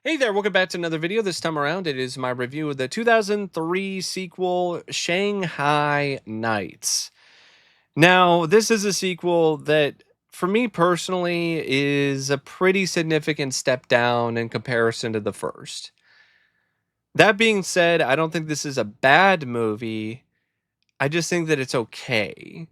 Hey there, welcome back to another video. This time around, it is my review of the 2003 sequel, Shanghai Knights. Now, this is a sequel that, for me personally, is a pretty significant step down in comparison to the first. That being said, I don't think this is a bad movie. I just think that it's okay.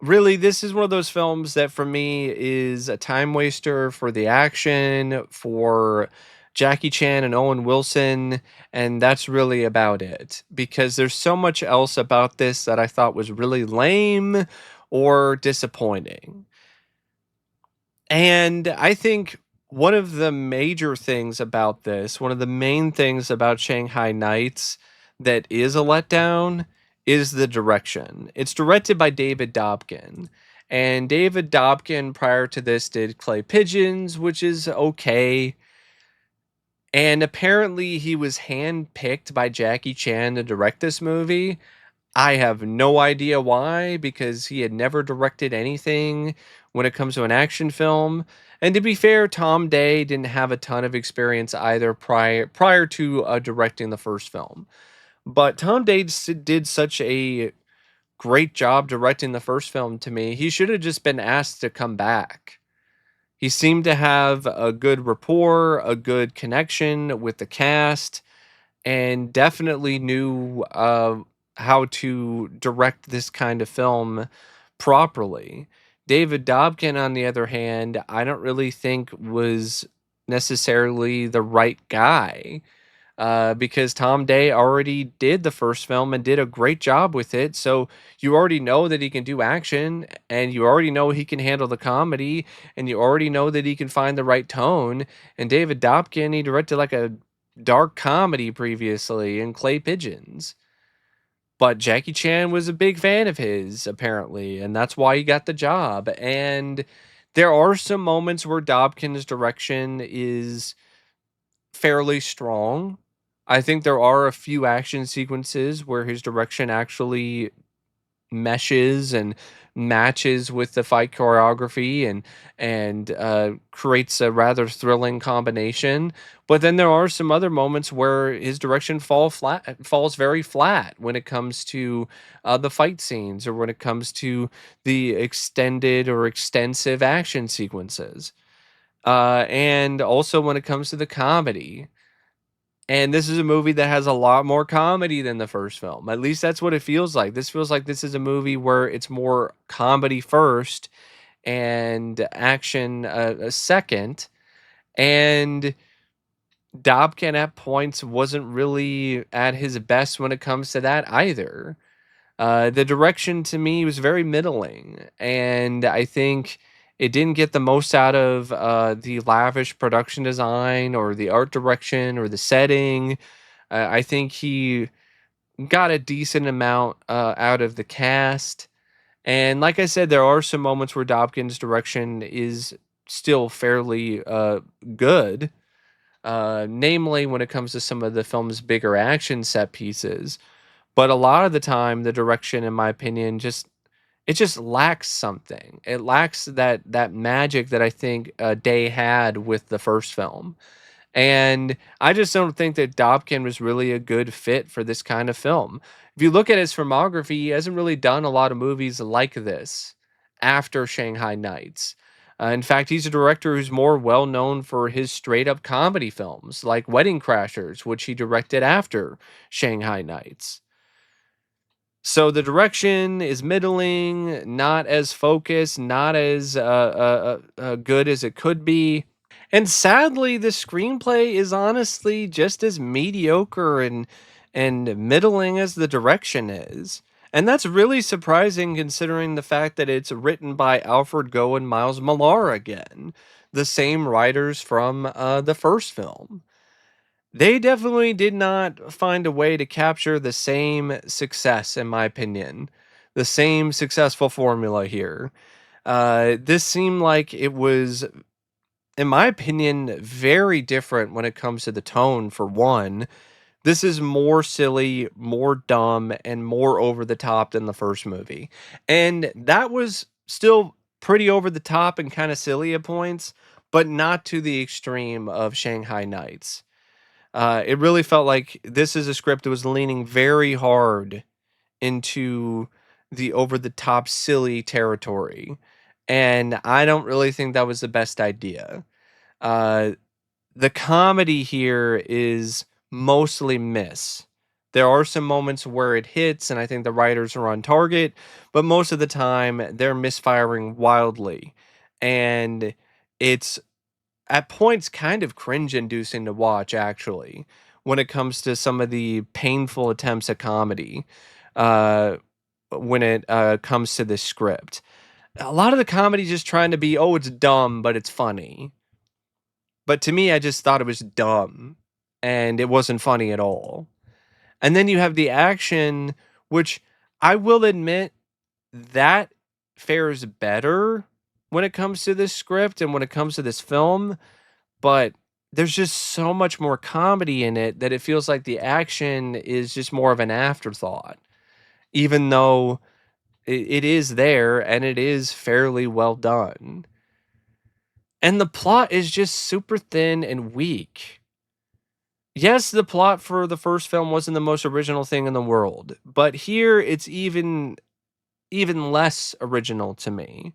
Really, this is one of those films that for me is a time waster for the action, for Jackie Chan and Owen Wilson, and that's really about it. Because there's so much else about this that I thought was really lame or disappointing. And I think one of the major things about this, one of the main things about Shanghai Nights that is a letdown is the direction. It's directed by David Dobkin. And David Dobkin, prior to this, did Clay Pigeons, which is okay. And apparently, he was handpicked by Jackie Chan to direct this movie. I have no idea why, because he had never directed anything when it comes to an action film. And to be fair, Tom Day didn't have a ton of experience either prior to directing the first film. But Tom Day did such a great job directing the first film to me. He should have just been asked to come back. He seemed to have a good rapport, a good connection with the cast, and definitely knew how to direct this kind of film properly. David Dobkin, on the other hand, I don't really think was necessarily the right guy because Tom Day already did the first film and did a great job with it. So you already know that he can do action, and you already know he can handle the comedy, and you already know that he can find the right tone. And David Dobkin, he directed like a dark comedy previously in Clay Pigeons. But Jackie Chan was a big fan of his, apparently, and that's why he got the job. And there are some moments where Dobkin's direction is fairly strong. I think there are a few action sequences where his direction actually meshes and matches with the fight choreography and creates a rather thrilling combination. But then there are some other moments where his direction falls very flat when it comes to the fight scenes or when it comes to the extended or extensive action sequences. And also when it comes to the comedy. And this is a movie that has a lot more comedy than the first film. At least that's what it feels like. This feels like this is a movie where it's more comedy first and action a second. And Dobkin at points wasn't really at his best when it comes to that either. The direction to me was very middling, and I think it didn't get the most out of the lavish production design or the art direction or the setting. I think he got a decent amount out of the cast. And like I said, there are some moments where Dobkin's direction is still fairly good, namely when it comes to some of the film's bigger action set pieces. But a lot of the time, the direction, in my opinion, just lacks something. It lacks that magic that I think Day had with the first film. And I just don't think that Dobkin was really a good fit for this kind of film. If you look at his filmography, he hasn't really done a lot of movies like this after Shanghai Nights. In fact, he's a director who's more well known for his straight up comedy films like Wedding Crashers, which he directed after Shanghai Nights. So the direction is middling, not as focused, not as good as it could be. And sadly, the screenplay is honestly just as mediocre and middling as the direction is. And that's really surprising considering the fact that it's written by Alfred Goh and Miles Millar again, the same writers from the first film. They definitely did not find a way to capture the same success, in my opinion, the same successful formula here. This seemed like it was, in my opinion, very different when it comes to the tone, for one. This is more silly, more dumb, and more over the top than the first movie. And that was still pretty over the top and kind of silly at points, but not to the extreme of Shanghai Nights. It really felt like this is a script that was leaning very hard into the over the top silly territory. And I don't really think that was the best idea. Uh, the comedy here is mostly miss. There are some moments where it hits, and I think the writers are on target, but most of the time they're misfiring wildly. And it's at points kind of cringe inducing to watch, actually, when it comes to some of the painful attempts at comedy. Uh, when it comes to this script, a lot of the comedy just trying to be, oh, it's dumb, but it's funny. But to me, I just thought it was dumb and it wasn't funny at all. And then you have the action, which I will admit that fares better when it comes to this script and when it comes to this film. But there's just so much more comedy in it that it feels like the action is just more of an afterthought, even though it is there and it is fairly well done. And the plot is just super thin and weak. Yes, the plot for the first film wasn't the most original thing in the world, but here it's even less original to me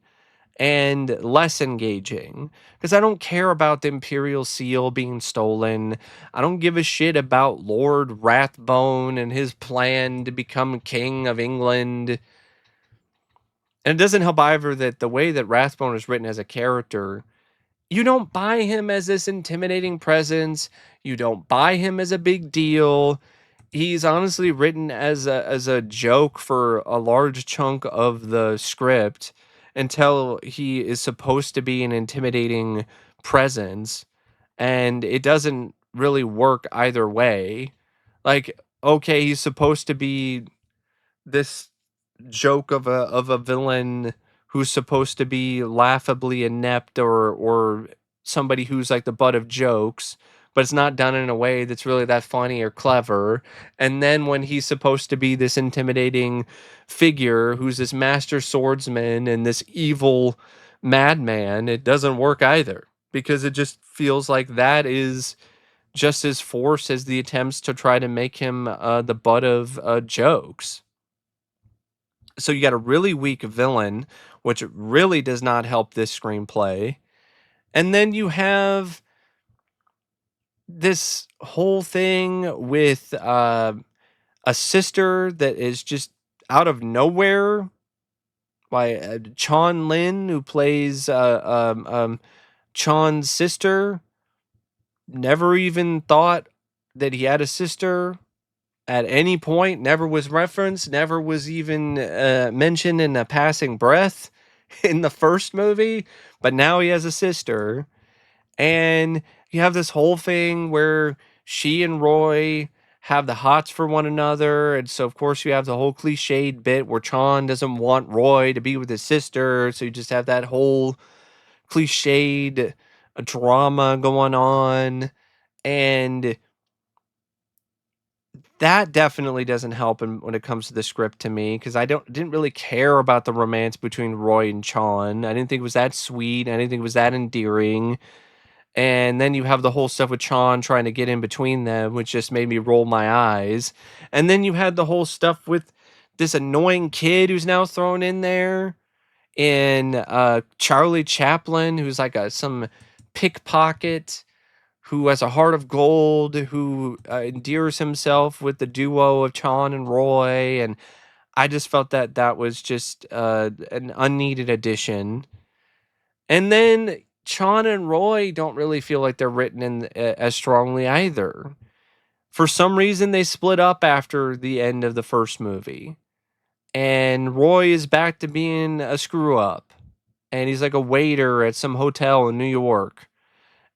and less engaging because I don't care about the Imperial Seal being stolen. I don't give a shit about Lord Rathbone and his plan to become King of England. And it doesn't help either that the way that Rathbone is written as a character, you don't buy him as this intimidating presence. You don't buy him as a big deal. He's honestly written as a joke for a large chunk of the script until he is supposed to be an intimidating presence, and it doesn't really work either way. Like, okay, he's supposed to be this joke of a villain who's supposed to be laughably inept or somebody who's like the butt of jokes, but it's not done in a way that's really that funny or clever. And then when he's supposed to be this intimidating figure who's this master swordsman and this evil madman, it doesn't work either because it just feels like that is just as forced as the attempts to try to make him the butt of jokes. So you got a really weak villain, which really does not help this screenplay. And then you have this whole thing with a sister that is just out of nowhere by Chon Lin, who plays Chon's sister. Never even thought that he had a sister at any point, never was referenced, never was even mentioned in a passing breath in the first movie, but now he has a sister. And you have this whole thing where she and Roy have the hots for one another. And so, of course, you have the whole cliched bit where Chon doesn't want Roy to be with his sister. So you just have that whole cliched drama going on. And that definitely doesn't help when it comes to the script to me because I didn't really care about the romance between Roy and Chon. I didn't think it was that sweet. I didn't think it was that endearing. And then you have the whole stuff with Chon trying to get in between them, which just made me roll my eyes. And then you had the whole stuff with this annoying kid who's now thrown in there, and Charlie Chaplin, who's like some pickpocket who has a heart of gold, who endears himself with the duo of Chon and Roy. And I just felt that that was just an unneeded addition. And then Chon and Roy don't really feel like they're written in as strongly either. For some reason, they split up after the end of the first movie. And Roy is back to being a screw up. And he's like a waiter at some hotel in New York.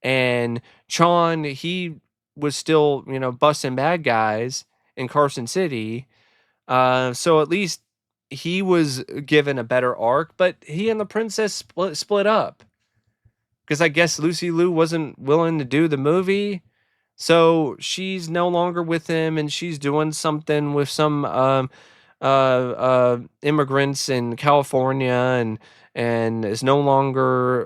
And Chon, he was still, busting bad guys in Carson City. So at least he was given a better arc, but he and the princess split up because I guess Lucy Liu wasn't willing to do the movie. So she's no longer with him, and she's doing something with some immigrants in California, and is no longer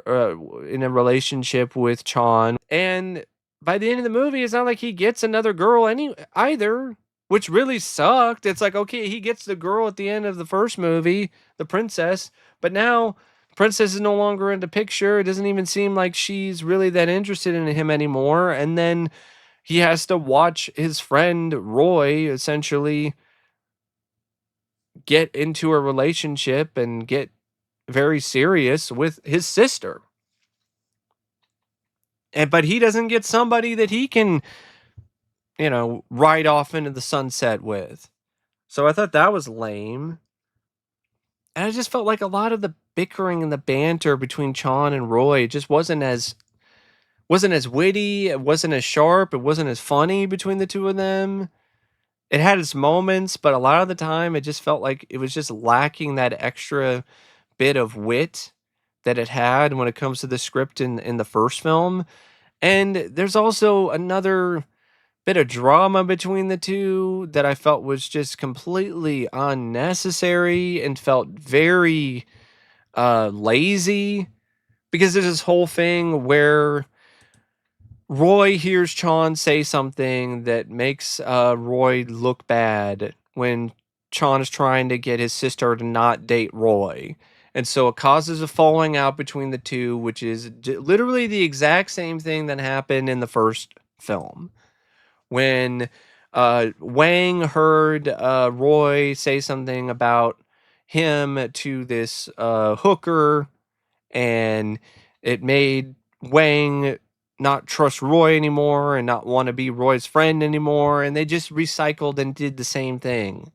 in a relationship with Chon. And by the end of the movie, it's not like he gets another girl any either, which really sucked. It's like, okay, he gets the girl at the end of the first movie, the princess, but now princess is no longer in the picture. It doesn't even seem like she's really that interested in him anymore. And then he has to watch his friend Roy essentially get into a relationship and get very serious with his sister. And but he doesn't get somebody that he can, ride off into the sunset with. So I thought that was lame. And I just felt like a lot of the bickering and the banter between Chon and Roy just wasn't as witty, it wasn't as sharp, it wasn't as funny between the two of them. It had its moments, but a lot of the time it just felt like it was just lacking that extra bit of wit that it had when it comes to the script in the first film. And there's also another bit of drama between the two that I felt was just completely unnecessary and felt very lazy, because there's this whole thing where Roy hears Chon say something that makes Roy look bad when Chon is trying to get his sister to not date Roy. And so it causes a falling out between the two, which is literally the exact same thing that happened in the first film. When Wang heard Roy say something about him to this hooker, and it made Wang not trust Roy anymore and not want to be Roy's friend anymore, and they just recycled and did the same thing.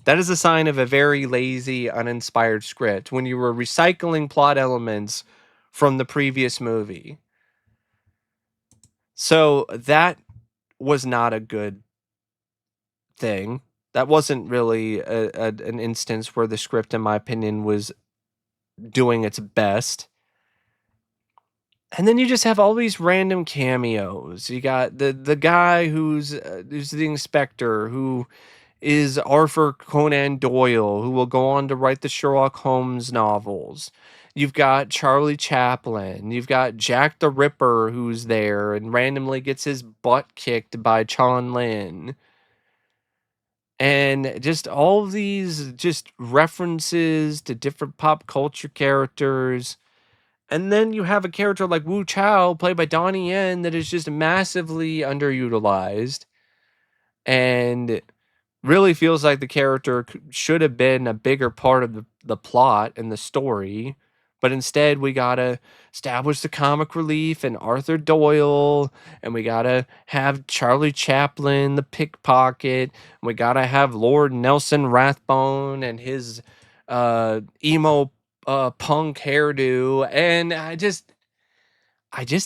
That is a sign of a very lazy, uninspired script when you were recycling plot elements from the previous movie. So that was not a good thing. That wasn't really an instance where the script, in my opinion, was doing its best. And then you just have all these random cameos. You got the guy who's the inspector, who is Arthur Conan Doyle, who will go on to write the Sherlock Holmes novels. You've got Charlie Chaplin. You've got Jack the Ripper, who's there and randomly gets his butt kicked by Chon Lin. And just all of these just references to different pop culture characters. And then you have a character like Wu Chao, played by Donnie Yen, that is just massively underutilized and really feels like the character should have been a bigger part of the plot and the story. But instead, we gotta establish the comic relief and Arthur Doyle, and we gotta have Charlie Chaplin, the pickpocket, and we gotta have Lord Nelson Rathbone and his emo punk hairdo. And I just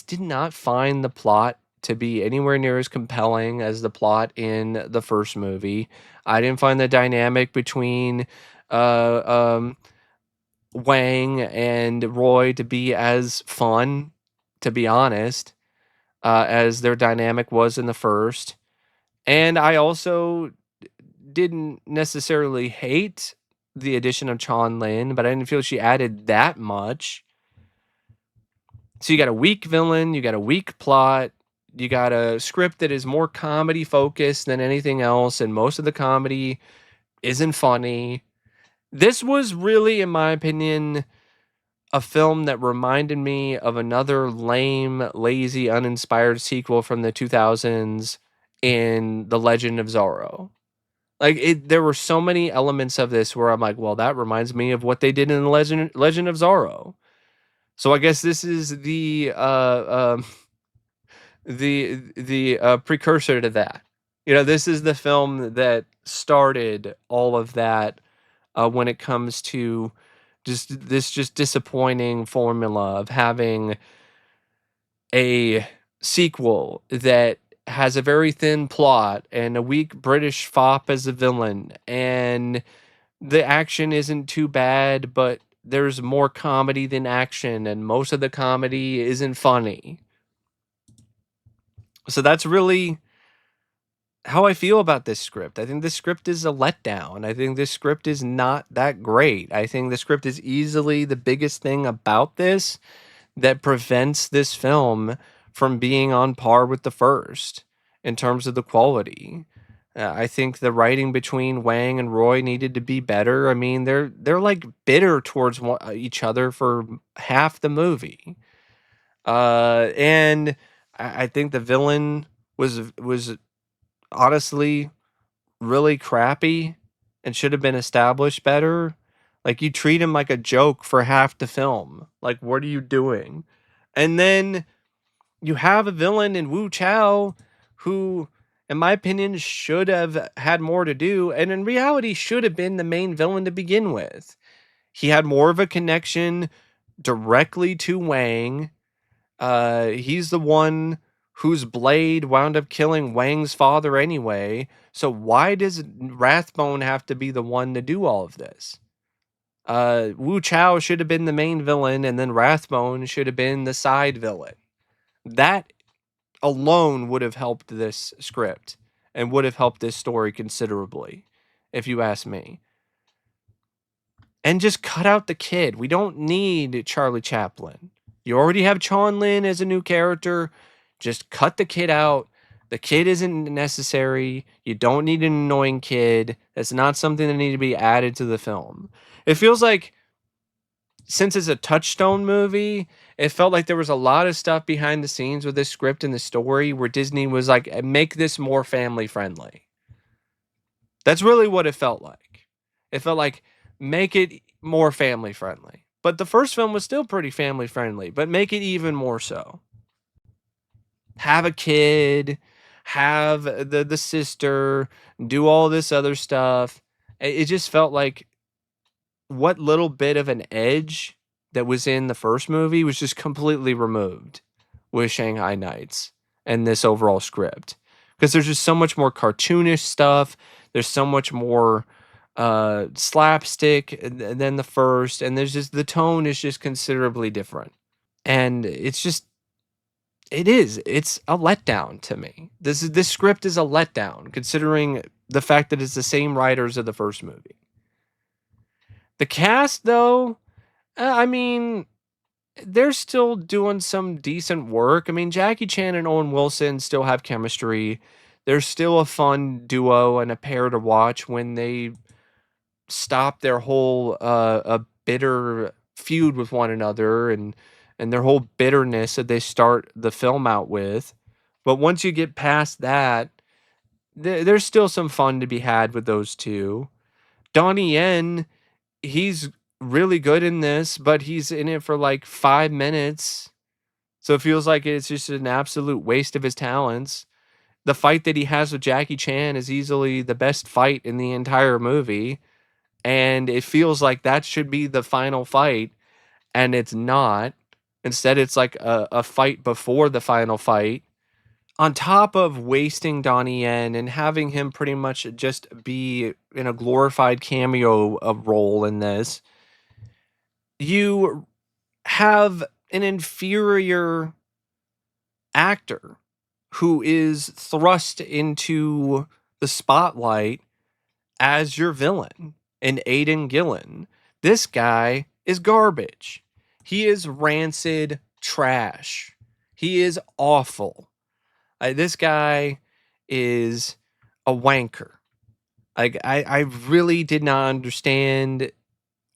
did not find the plot to be anywhere near as compelling as the plot in the first movie. I didn't find the dynamic between uh, um, Wang and Roy to be as fun, to be honest, as their dynamic was in the first. And I also didn't necessarily hate the addition of Chon Lin, but I didn't feel she added that much. So you got a weak villain, you got a weak plot, you got a script that is more comedy focused than anything else, and most of the comedy isn't funny. This was really, in my opinion, a film that reminded me of another lame, lazy, uninspired sequel from the 2000s in The Legend of Zorro. Like there were so many elements of this where I'm like, well, that reminds me of what they did in the Legend of Zorro. So I guess this is the precursor to that. This is the film that started all of that when it comes to just disappointing formula of having a sequel that has a very thin plot and a weak British fop as a villain, and the action isn't too bad, but there's more comedy than action, and most of the comedy isn't funny. So that's really how I feel about this script. I think this script is a letdown. I think this script is not that great. I think the script is easily the biggest thing about this that prevents this film from being on par with the first in terms of the quality. I think the writing between Wang and Roy needed to be better. I mean, they're like bitter towards each other for half the movie. And I think the villain was honestly really crappy and should have been established better. Like, you treat him like a joke for half the film. Like, what are you doing? And then you have a villain in Wu Chao who, in my opinion, should have had more to do, and in reality should have been the main villain to begin with. He had more of a connection directly to Wang. He's the one whose blade wound up killing Wang's father anyway. So why does Rathbone have to be the one to do all of this? Wu Chao should have been the main villain, and then Rathbone should have been the side villain. That alone would have helped this script and would have helped this story considerably, if you ask me. And just cut out the kid. We don't need Charlie Chaplin. You already have Chon Lin as a new character. Just cut the kid out. The kid isn't necessary. You don't need an annoying kid. That's not something that needs to be added to the film. It feels like, since it's a Touchstone movie, it felt like there was a lot of stuff behind the scenes with this script and the story where Disney was like, make this more family friendly. That's really what it felt like. It felt like, make it more family friendly. But the first film was still pretty family friendly, but make it even more so. Have a kid, have the sister, do all this other stuff. It just felt like what little bit of an edge that was in the first movie was just completely removed with Shanghai Knights and this overall script. Because there's just so much more cartoonish stuff. There's so much more slapstick than the first. And there's just, the tone is just considerably different. And it's a letdown to me. This script is a letdown, considering the fact that it's the same writers of the first movie. The cast, though, I mean, they're still doing some decent work. I mean, Jackie Chan and Owen Wilson still have chemistry. They're still a fun duo and a pair to watch when they stop their whole a bitter feud with one another and their whole bitterness that they start the film out with. But once you get past that, there's still some fun to be had with those two. Donnie Yen, he's really good in this, but he's in it for like 5 minutes. So it feels like it's just an absolute waste of his talents. The fight that he has with Jackie Chan is easily the best fight in the entire movie. And it feels like that should be the final fight. And it's not. Instead, it's like a fight before the final fight. On top of wasting Donnie Yen and having him pretty much just be in a glorified cameo role in this, you have an inferior actor who is thrust into the spotlight as your villain, and Aidan Gillen. This guy is garbage. He is rancid trash. He is awful. This guy is a wanker. Like, I really did not understand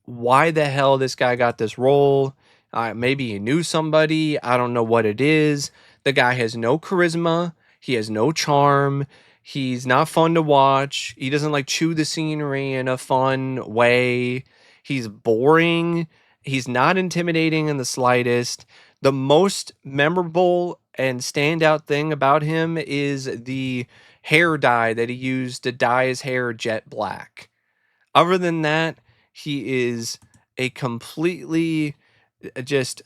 why the hell this guy got this role. Maybe he knew somebody. I don't know what it is. The guy has no charisma. He has no charm. He's not fun to watch. He doesn't like chew the scenery in a fun way. He's boring. He's not intimidating in the slightest. The most memorable and standout thing about him is the hair dye that he used to dye his hair jet black. Other than that, he is a completely just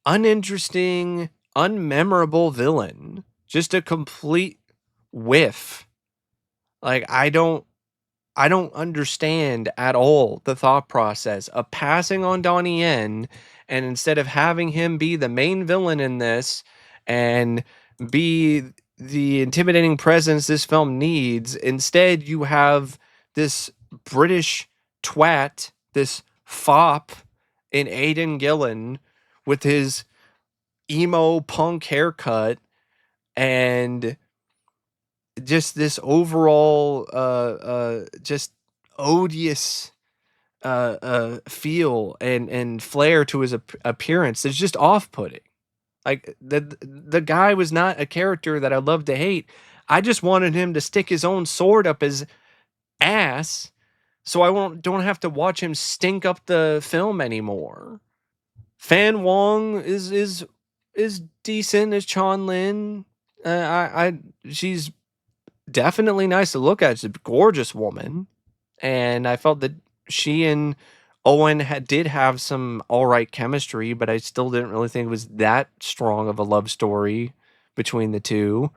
uninteresting, unmemorable villain. Just a complete whiff. Like, I don't understand at all the thought process of passing on Donnie Yen, and instead of having him be the main villain in this and be the intimidating presence this film needs, instead you have this British twat, this fop in Aidan Gillen with his emo punk haircut and just this overall just odious feel and flair to his appearance. It's just off-putting. Like the guy was not a character that I love to hate. I just wanted him to stick his own sword up his ass so I won't don't have to watch him stink up the film anymore. Fann Wong is decent as Chon Lin. I she's definitely nice to look at. She's a gorgeous woman, and I felt that she and Owen did have some all right chemistry, but I still didn't really think it was that strong of a love story between the two.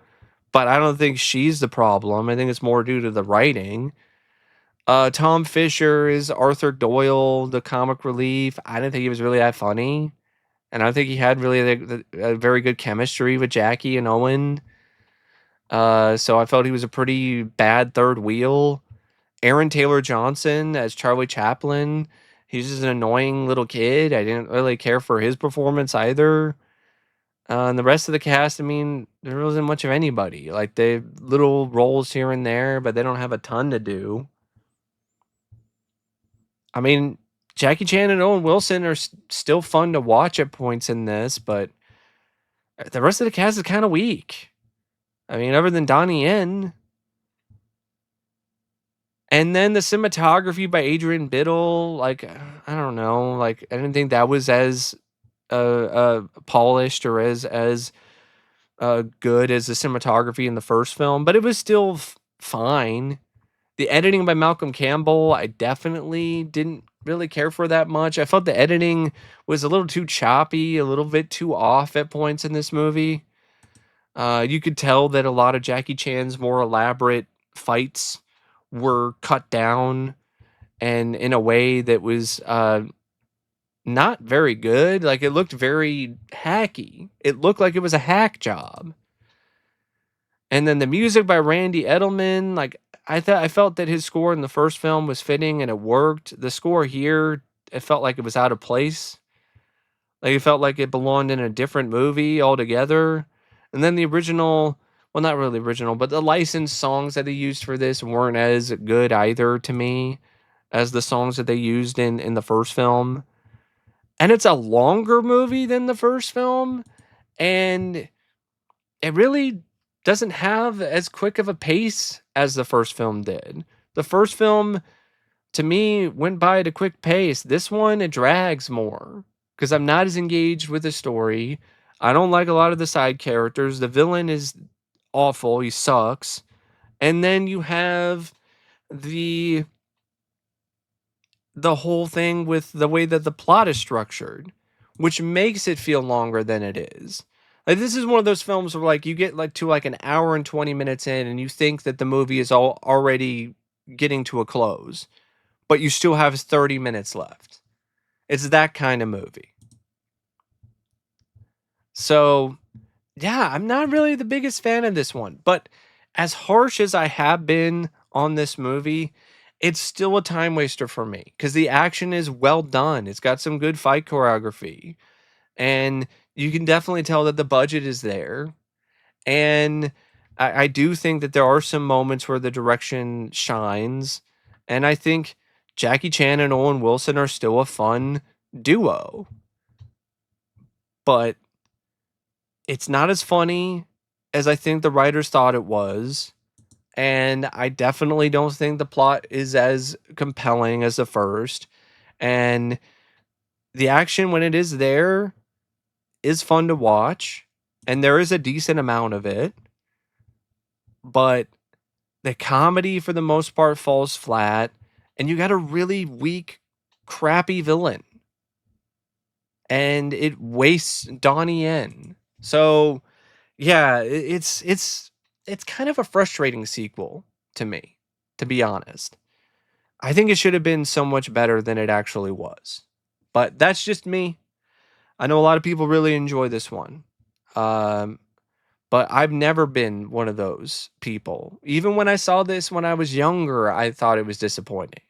But I don't think she's the problem. I think it's more due to the writing. Tom Fisher is Arthur Doyle, the comic relief. I didn't think he was really that funny, and I don't think he had really a very good chemistry with Jackie and Owen. So I felt he was a pretty bad third wheel. Aaron Taylor Johnson as Charlie Chaplin. He's just an annoying little kid. I didn't really care for his performance either. And the rest of the cast, I mean, there wasn't much of anybody. Like they little roles here and there, but they don't have a ton to do. I mean, Jackie Chan and Owen Wilson are still fun to watch at points in this, but the rest of the cast is kind of weak. I mean, other than Donnie Yen. And then the cinematography by Adrian Biddle, like I don't know, like I didn't think that was as polished or as good as the cinematography in the first film, but it was still fine. The editing by Malcolm Campbell, I definitely didn't really care for that much. I felt the editing was a little too choppy, a little bit too off at points in this movie. You could tell that a lot of Jackie Chan's more elaborate fights were cut down and in a way that was not very good. Like it looked very hacky. It looked like it was a hack job. And then the music by Randy Edelman, like I felt that his score in the first film was fitting and it worked. The score here, it felt like it was out of place. Like it felt like it belonged in a different movie altogether. And then the original, well, not really original, but the licensed songs that they used for this weren't as good either to me as the songs that they used in the first film. And it's a longer movie than the first film, and it really doesn't have as quick of a pace as the first film did. The first film to me went by at a quick pace. This one it drags more because I'm not as engaged with the story. I don't like a lot of the side characters. The villain is awful. He sucks. And then you have the the whole thing with the way that the plot is structured, which makes it feel longer than it is. Like this is one of those films where like you get like to like an hour and 20 minutes in and you think that the movie is all already getting to a close, but you still have 30 minutes left. It's that kind of movie. So, yeah, I'm not really the biggest fan of this one, but as harsh as I have been on this movie, it's still a time waster for me because the action is well done. It's got some good fight choreography, and you can definitely tell that the budget is there. And I do think that there are some moments where the direction shines, and I think Jackie Chan and Owen Wilson are still a fun duo, but it's not as funny as I think the writers thought it was. And I definitely don't think the plot is as compelling as the first. And the action, when it is there, is fun to watch. And there is a decent amount of it. But the comedy, for the most part, falls flat. And you got a really weak, crappy villain. And it wastes Donnie Yen. So yeah, it's kind of a frustrating sequel to me, to be honest. I think it should have been so much better than it actually was. But that's just me. I know a lot of people really enjoy this one. Um, but I've never been one of those people. Even when I saw this when I was younger, I thought it was disappointing.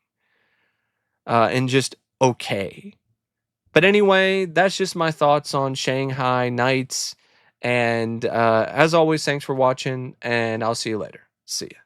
And just okay. But anyway, that's just my thoughts on Shanghai Knights. And as always, thanks for watching, and I'll see you later. See ya.